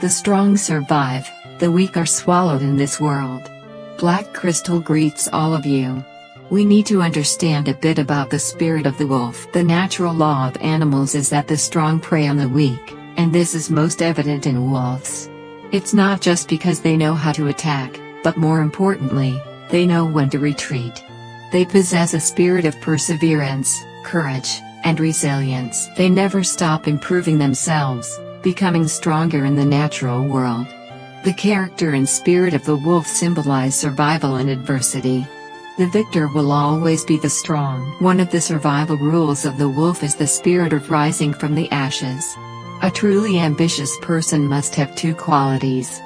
The strong survive, the weak are swallowed in this world. Black Crystal greets all of you. We need to understand a bit about the spirit of the wolf. The natural law of animals is that the strong prey on the weak, and this is most evident in wolves. It's not just because they know how to attack, but more importantly, they know when to retreat. They possess a spirit of perseverance, courage, and resilience. They never stop improving themselves, becoming stronger in the natural world. The character and spirit of the wolf symbolize survival in adversity. The victor will always be the strong. One of the survival rules of the wolf is the spirit of rising from the ashes. A truly ambitious person must have two qualities.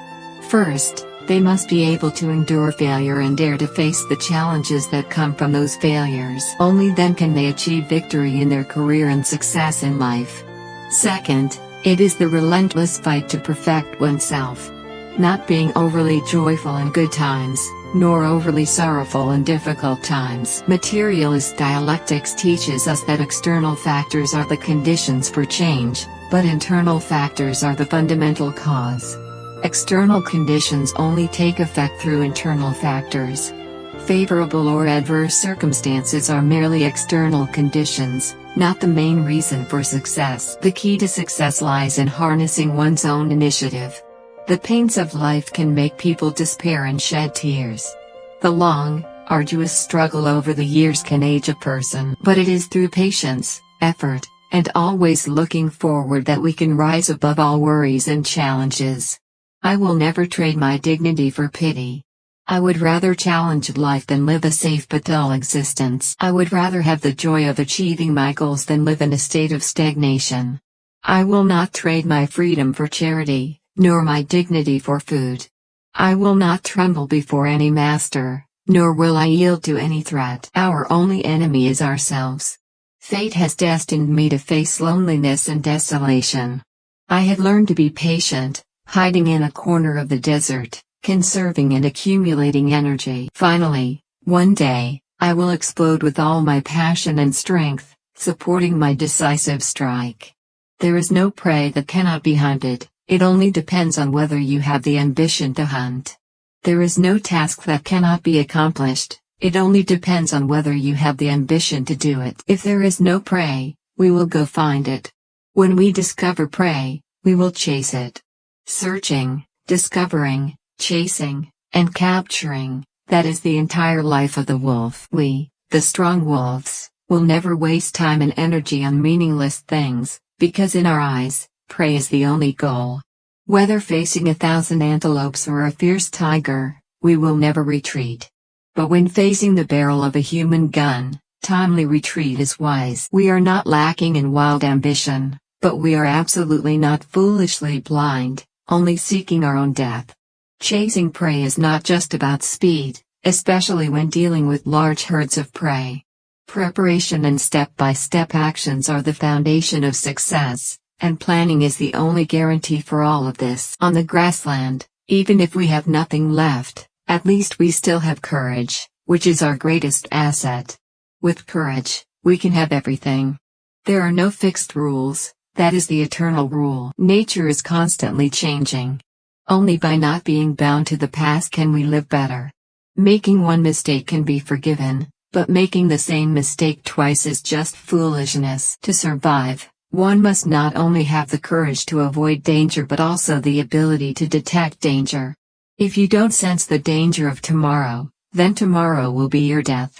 First, they must be able to endure failure and dare to face the challenges that come from those failures. Only then can they achieve victory in their career and success in life. Second, it is the relentless fight to perfect oneself. Not being overly joyful in good times, nor overly sorrowful in difficult times. Materialist dialectics teaches us that external factors are the conditions for change, but internal factors are the fundamental cause. External conditions only take effect through internal factors. Favorable or adverse circumstances are merely external conditions, not the main reason for success. The key to success lies in harnessing one's own initiative. The pains of life can make people despair and shed tears. The long, arduous struggle over the years can age a person. But it is through patience, effort, and always looking forward that we can rise above all worries and challenges. I will never trade my dignity for pity. I would rather challenge life than live a safe but dull existence. I would rather have the joy of achieving my goals than live in a state of stagnation. I will not trade my freedom for charity, nor my dignity for food. I will not tremble before any master, nor will I yield to any threat. Our only enemy is ourselves. Fate has destined me to face loneliness and desolation. I have learned to be patient, hiding in a corner of the desert, conserving and accumulating energy. Finally, one day, I will explode with all my passion and strength, supporting my decisive strike. There is no prey that cannot be hunted. It only depends on whether you have the ambition to hunt. There is no task that cannot be accomplished, it only depends on whether you have the ambition to do it. If there is no prey, we will go find it. When we discover prey, we will chase it. Searching, discovering, chasing, and capturing, that is the entire life of the wolf. We, the strong wolves, will never waste time and energy on meaningless things, because in our eyes, prey is the only goal. Whether facing 1,000 antelopes or a fierce tiger, we will never retreat. But when facing the barrel of a human gun, timely retreat is wise. We are not lacking in wild ambition, but we are absolutely not foolishly blind, only seeking our own death. Chasing prey is not just about speed, especially when dealing with large herds of prey. Preparation and step-by-step actions are the foundation of success, and planning is the only guarantee for all of this. On the grassland, even if we have nothing left, at least we still have courage, which is our greatest asset. With courage, we can have everything. There are no fixed rules, that is the eternal rule. Nature is constantly changing. Only by not being bound to the past can we live better. Making one mistake can be forgiven, but making the same mistake twice is just foolishness. To survive, one must not only have the courage to avoid danger but also the ability to detect danger. If you don't sense the danger of tomorrow, then tomorrow will be your death.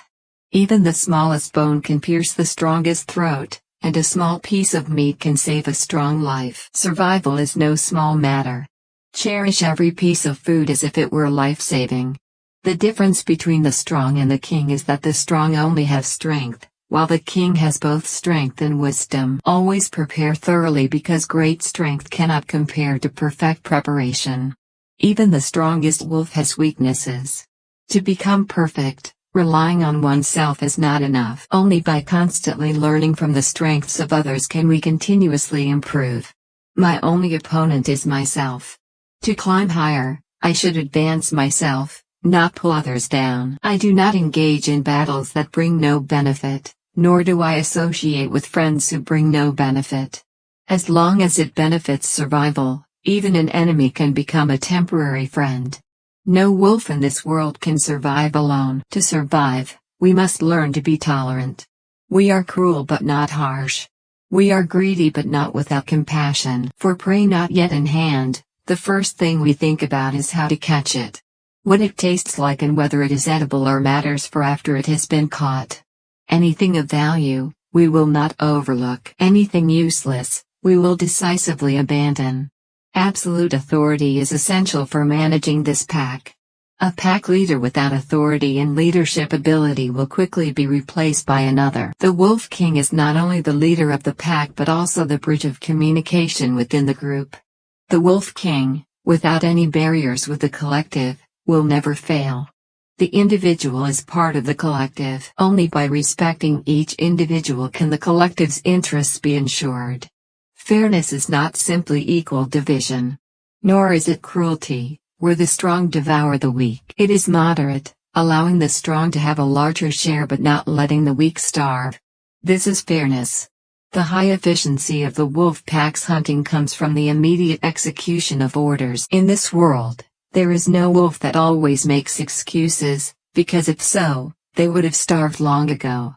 Even the smallest bone can pierce the strongest throat, and a small piece of meat can save a strong life. Survival is no small matter. Cherish every piece of food as if it were life-saving. The difference between the strong and the king is that the strong only have strength, while the king has both strength and wisdom. Always prepare thoroughly because great strength cannot compare to perfect preparation. Even the strongest wolf has weaknesses. To become perfect, relying on oneself is not enough. Only by constantly learning from the strengths of others can we continuously improve. My only opponent is myself. To climb higher, I should advance myself, not pull others down. I do not engage in battles that bring no benefit, nor do I associate with friends who bring no benefit. As long as it benefits survival, Even an enemy can become a temporary friend. No wolf in this world can survive alone. To survive, we must learn to be tolerant. We are cruel but not harsh. We are greedy but not without compassion. For prey not yet in hand, the first thing we think about is how to catch it. What it tastes like and whether it is edible or matters for after it has been caught. Anything of value, we will not overlook. Anything useless, we will decisively abandon. Absolute authority is essential for managing this pack. A pack leader without authority and leadership ability will quickly be replaced by another. The Wolf King is not only the leader of the pack but also the bridge of communication within the group. The Wolf King, without any barriers with the collective, will never fail. The individual is part of the collective. Only by respecting each individual can the collective's interests be ensured. Fairness is not simply equal division. Nor is it cruelty, where the strong devour the weak. It is moderate, allowing the strong to have a larger share but not letting the weak starve. This is fairness. The high efficiency of the wolf pack's hunting comes from the immediate execution of orders. In this world, there is no wolf that always makes excuses, because if so, they would have starved long ago.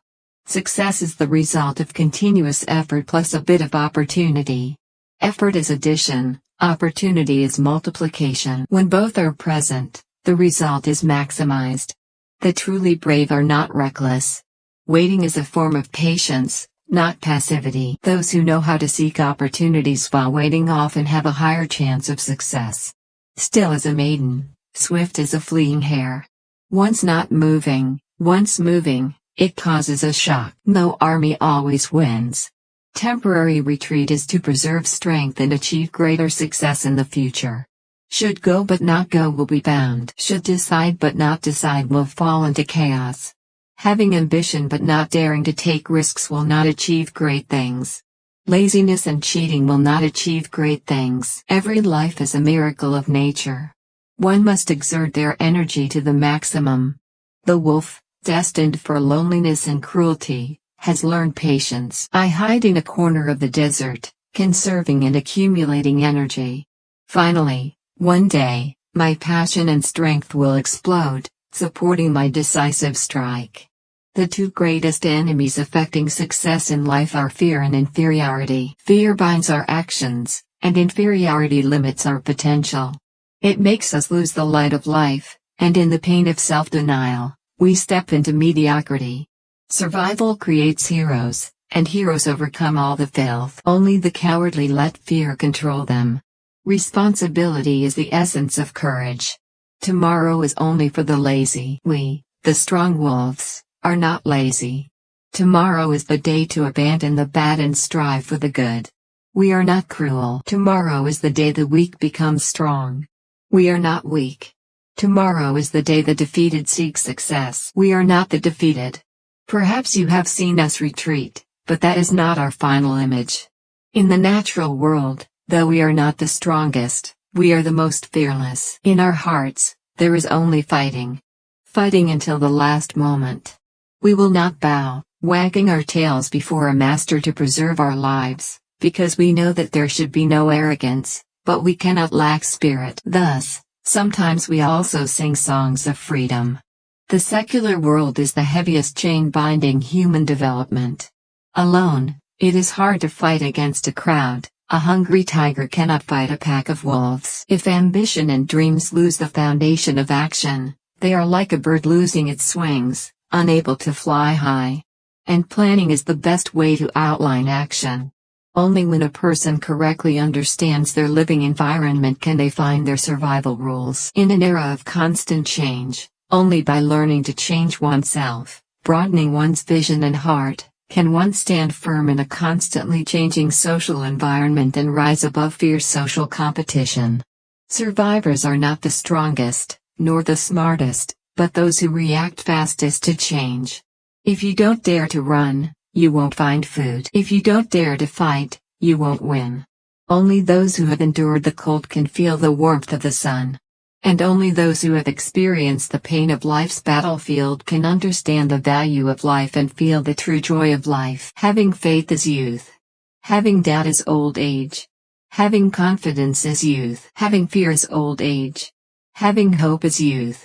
Success is the result of continuous effort plus a bit of opportunity. Effort is addition, opportunity is multiplication. When both are present, the result is maximized. The truly brave are not reckless. Waiting is a form of patience, not passivity. Those who know how to seek opportunities while waiting often have a higher chance of success. Still as a maiden, swift as a fleeing hare. Once not moving, once moving, it causes a shock. No army always wins. Temporary retreat is to preserve strength and achieve greater success in the future. Should go but not go will be bound. Should decide but not decide will fall into chaos. Having ambition but not daring to take risks will not achieve great things. Laziness and cheating will not achieve great things. Every life is a miracle of nature. One must exert their energy to the maximum. The wolf, destined for loneliness and cruelty, has learned patience. I hide in a corner of the desert, conserving and accumulating energy. Finally, one day, my passion and strength will explode, supporting my decisive strike. The two greatest enemies affecting success in life are fear and inferiority. Fear binds our actions, and inferiority limits our potential. It makes us lose the light of life, and in the pain of self-denial, we step into mediocrity. Survival creates heroes, and heroes overcome all the filth. Only the cowardly let fear control them. Responsibility is the essence of courage. Tomorrow is only for the lazy. We, the strong wolves, are not lazy. Tomorrow is the day to abandon the bad and strive for the good. We are not cruel. Tomorrow is the day the weak become strong. We are not weak. Tomorrow is the day the defeated seek success. We are not the defeated. Perhaps you have seen us retreat, but that is not our final image. In the natural world, though we are not the strongest, we are the most fearless. In our hearts, there is only fighting. Fighting until the last moment. We will not bow, wagging our tails before a master to preserve our lives, because we know that there should be no arrogance, but we cannot lack spirit. Thus, sometimes we also sing songs of freedom. The secular world is the heaviest chain binding human development. Alone, it is hard to fight against a crowd. A hungry tiger cannot fight a pack of wolves. If ambition and dreams lose the foundation of action, they are like a bird losing its wings, unable to fly high. And planning is the best way to outline action. Only when a person correctly understands their living environment can they find their survival rules. In an era of constant change, only by learning to change oneself, broadening one's vision and heart, can one stand firm in a constantly changing social environment and rise above fierce social competition. Survivors are not the strongest, nor the smartest, but those who react fastest to change. If you don't dare to run, you won't find food. If you don't dare to fight, you won't win. Only those who have endured the cold can feel the warmth of the sun. And only those who have experienced the pain of life's battlefield can understand the value of life and feel the true joy of life. Having faith is youth. Having doubt is old age. Having confidence is youth. Having fear is old age. Having hope is youth.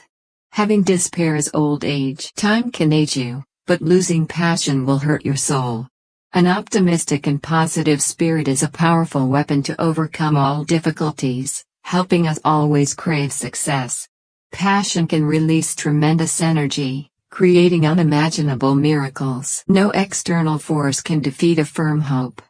Having despair is old age. Time can age you, but losing passion will hurt your soul. An optimistic and positive spirit is a powerful weapon to overcome all difficulties, helping us always crave success. Passion can release tremendous energy, creating unimaginable miracles. No external force can defeat a firm hope.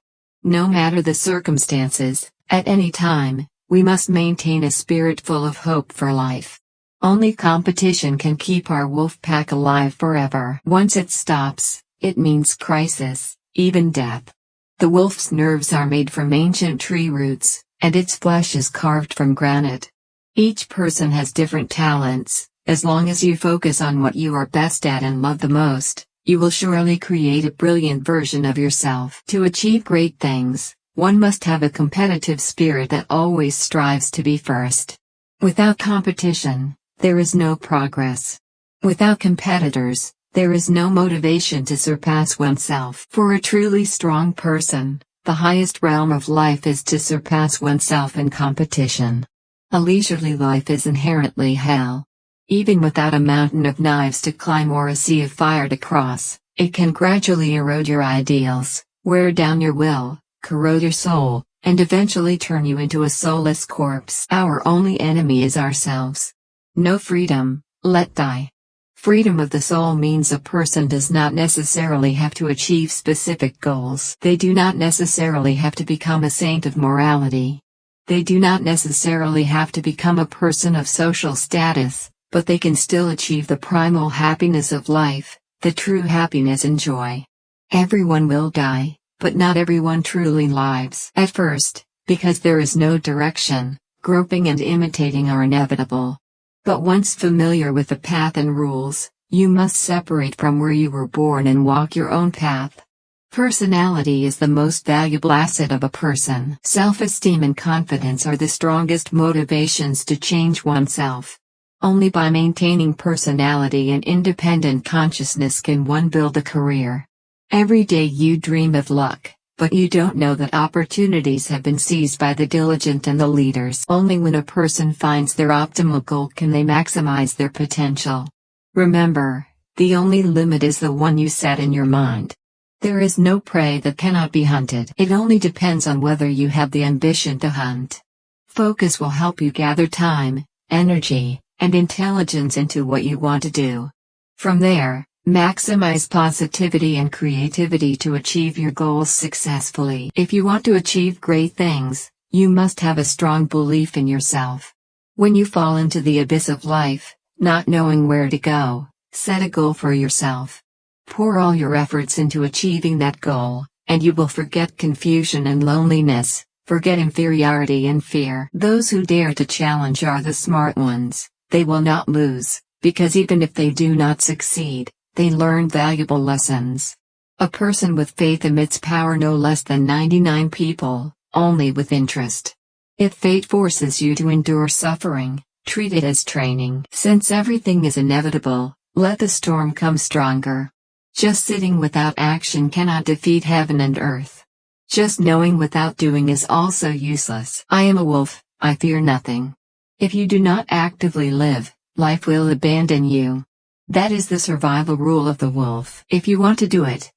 No matter the circumstances, at any time, we must maintain a spirit full of hope for life. Only competition can keep our wolf pack alive forever. Once it stops, it means crisis, even death. The wolf's nerves are made from ancient tree roots, and its flesh is carved from granite. Each person has different talents. As long as you focus on what you are best at and love the most, you will surely create a brilliant version of yourself. To achieve great things, one must have a competitive spirit that always strives to be first. Without competition, there is no progress. Without competitors, there is no motivation to surpass oneself. For a truly strong person, the highest realm of life is to surpass oneself in competition. A leisurely life is inherently hell. Even without a mountain of knives to climb or a sea of fire to cross, it can gradually erode your ideals, wear down your will, corrode your soul, and eventually turn you into a soulless corpse. Our only enemy is ourselves. No freedom, let die. Freedom of the soul means a person does not necessarily have to achieve specific goals. They do not necessarily have to become a saint of morality. They do not necessarily have to become a person of social status, but they can still achieve the primal happiness of life, the true happiness and joy. Everyone will die, but not everyone truly lives. At first, because there is no direction, groping and imitating are inevitable. But once familiar with the path and rules, you must separate from where you were born and walk your own path. Personality is the most valuable asset of a person. Self-esteem and confidence are the strongest motivations to change oneself. Only by maintaining personality and independent consciousness can one build a career. Every day you dream of luck, but you don't know that opportunities have been seized by the diligent and the leaders. Only when a person finds their optimal goal can they maximize their potential. Remember, the only limit is the one you set in your mind. There is no prey that cannot be hunted. It only depends on whether you have the ambition to hunt. Focus will help you gather time, energy, and intelligence into what you want to do. From there, maximize positivity and creativity to achieve your goals successfully. If you want to achieve great things, you must have a strong belief in yourself. When you fall into the abyss of life, not knowing where to go, set a goal for yourself. Pour all your efforts into achieving that goal, and you will forget confusion and loneliness, forget inferiority and fear. Those who dare to challenge are the smart ones. They will not lose, because even if they do not succeed, they learn valuable lessons. A person with faith emits power no less than 99 people, only with interest. If fate forces you to endure suffering, treat it as training. Since everything is inevitable, let the storm come stronger. Just sitting without action cannot defeat heaven and earth. Just knowing without doing is also useless. I am a wolf, I fear nothing. If you do not actively live, life will abandon you. That is the survival rule of the wolf. If you want to do it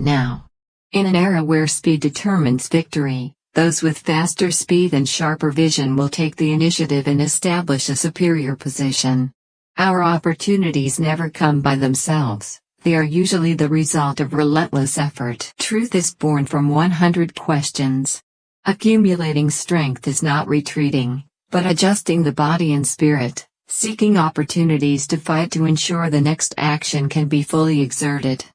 now. In an era where speed determines victory, those with faster speed and sharper vision will take the initiative and establish a superior position. Our opportunities never come by themselves. They are usually the result of relentless effort. Truth is born from 100 questions. Accumulating strength is not retreating, but adjusting the body and spirit, seeking opportunities to fight to ensure the next action can be fully exerted.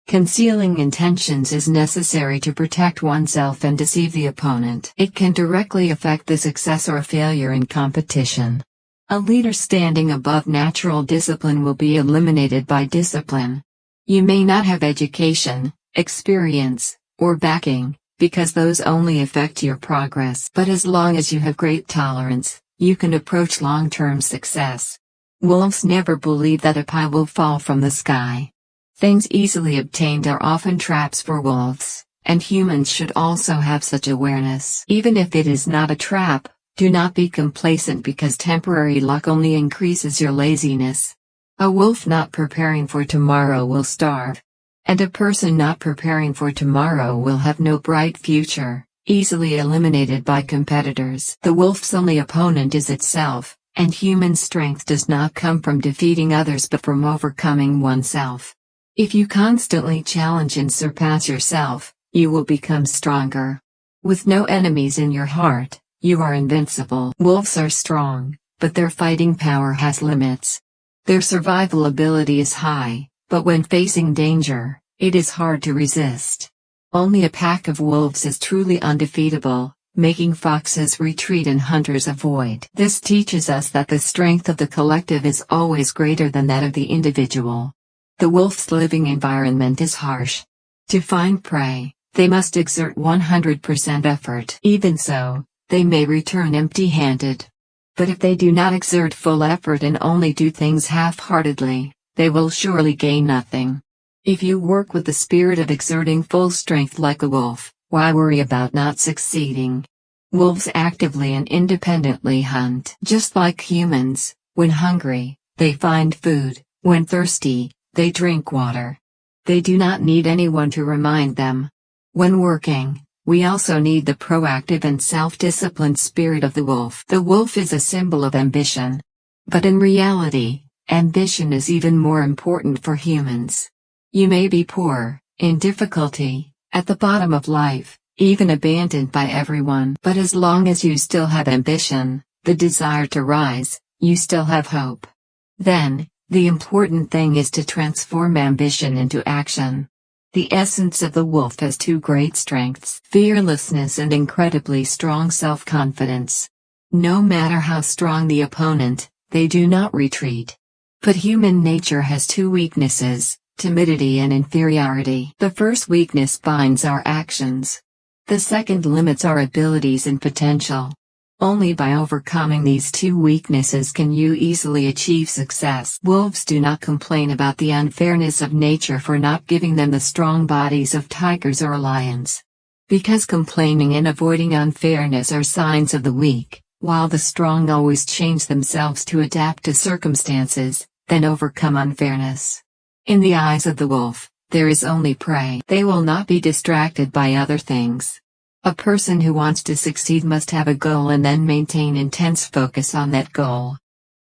Concealing intentions is necessary to protect oneself and deceive the opponent. It can directly affect the success or failure in competition. A leader standing above natural discipline will be eliminated by discipline. You may not have education, experience, or backing, because those only affect your progress. But as long as you have great tolerance, you can approach long-term success. Wolves never believe that a pie will fall from the sky. Things easily obtained are often traps for wolves. And humans should also have such awareness. Even if it is not a trap, do not be complacent because temporary luck only increases your laziness. A wolf not preparing for tomorrow will starve. And a person not preparing for tomorrow will have no bright future, easily eliminated by competitors. The wolf's only opponent is itself, and human strength does not come from defeating others but from overcoming oneself. If you constantly challenge and surpass yourself, you will become stronger. With no enemies in your heart, you are invincible. Wolves are strong, but their fighting power has limits. Their survival ability is high, but when facing danger, it is hard to resist. Only a pack of wolves is truly undefeatable, making foxes retreat and hunters avoid. This teaches us that the strength of the collective is always greater than that of the individual. The wolf's living environment is harsh. To find prey, they must exert 100% effort. Even so, they may return empty-handed. But if they do not exert full effort and only do things half-heartedly, they will surely gain nothing. If you work with the spirit of exerting full strength like a wolf, why worry about not succeeding? Wolves actively and independently hunt. Just like humans, when hungry, they find food, when thirsty, they drink water. They do not need anyone to remind them. When working, we also need the proactive and self-disciplined spirit of the wolf. The wolf is a symbol of ambition. But in reality, ambition is even more important for humans. You may be poor, in difficulty, at the bottom of life, even abandoned by everyone. But as long as you still have ambition, the desire to rise, you still have hope. Then, the important thing is to transform ambition into action. The essence of the wolf has two great strengths: fearlessness and incredibly strong self-confidence. No matter how strong the opponent, they do not retreat. But human nature has two weaknesses: timidity and inferiority. The first weakness binds our actions. The second limits our abilities and potential. Only by overcoming these two weaknesses can you easily achieve success. Wolves do not complain about the unfairness of nature for not giving them the strong bodies of tigers or lions. Because complaining and avoiding unfairness are signs of the weak, while the strong always change themselves to adapt to circumstances, then overcome unfairness. In the eyes of the wolf, there is only prey. They will not be distracted by other things. A person who wants to succeed must have a goal and then maintain intense focus on that goal.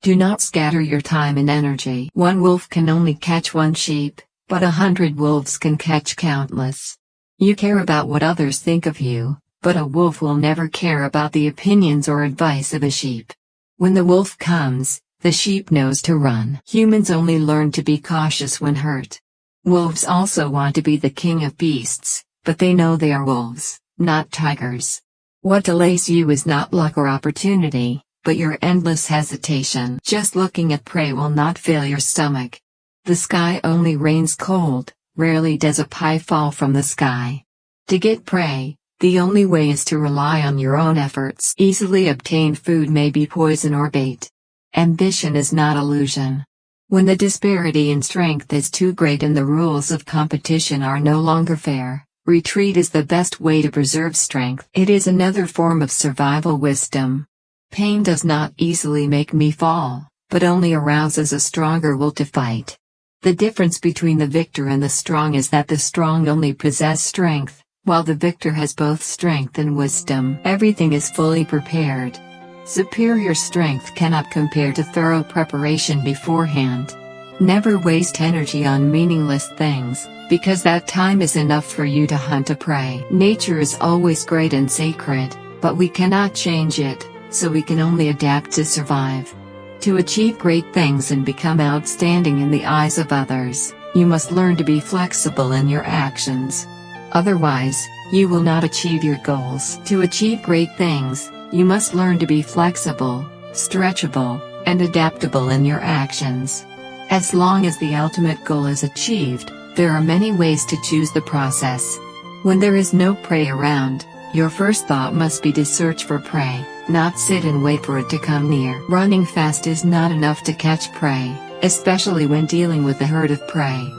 Do not scatter your time and energy. One wolf can only catch one sheep, but 100 wolves can catch countless. You care about what others think of you, but a wolf will never care about the opinions or advice of a sheep. When the wolf comes, the sheep knows to run. Humans only learn to be cautious when hurt. Wolves also want to be the king of beasts, but they know they are wolves, not tigers. What delays you is not luck or opportunity, but your endless hesitation. Just looking at prey will not fill your stomach. The sky only rains cold, rarely does a pie fall from the sky. To get prey, the only way is to rely on your own efforts. Easily obtained food may be poison or bait. Ambition is not illusion. When the disparity in strength is too great and the rules of competition are no longer fair, retreat is the best way to preserve strength. It is another form of survival wisdom. Pain does not easily make me fall, but only arouses a stronger will to fight. The difference between the victor and the strong is that the strong only possess strength, while the victor has both strength and wisdom. Everything is fully prepared. Superior strength cannot compare to thorough preparation beforehand. Never waste energy on meaningless things, because that time is enough for you to hunt a prey. Nature is always great and sacred, but we cannot change it, so we can only adapt to survive. To achieve great things and become outstanding in the eyes of others, you must learn to be flexible in your actions. Otherwise, you will not achieve your goals. To achieve great things, you must learn to be flexible, stretchable, and adaptable in your actions. As long as the ultimate goal is achieved, there are many ways to choose the process. When there is no prey around, your first thought must be to search for prey, not sit and wait for it to come near. Running fast is not enough to catch prey, especially when dealing with a herd of prey.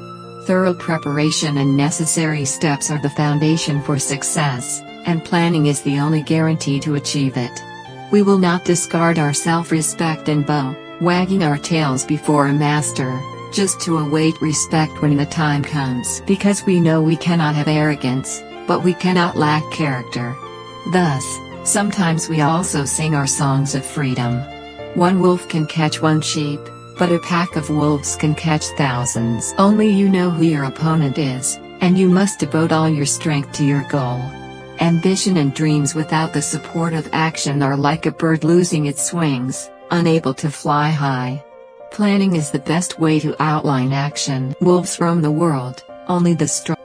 Thorough preparation and necessary steps are the foundation for success, and planning is the only guarantee to achieve it. We will not discard our self-respect and bow, wagging our tails before a master, just to await respect when the time comes. Because we know we cannot have arrogance, but we cannot lack character. Thus, sometimes we also sing our songs of freedom. One wolf can catch one sheep, but a pack of wolves can catch thousands. Only you know who your opponent is, and you must devote all your strength to your goal. Ambition and dreams without the support of action are like a bird losing its wings, unable to fly high. Planning is the best way to outline action. Wolves roam the world, only the strong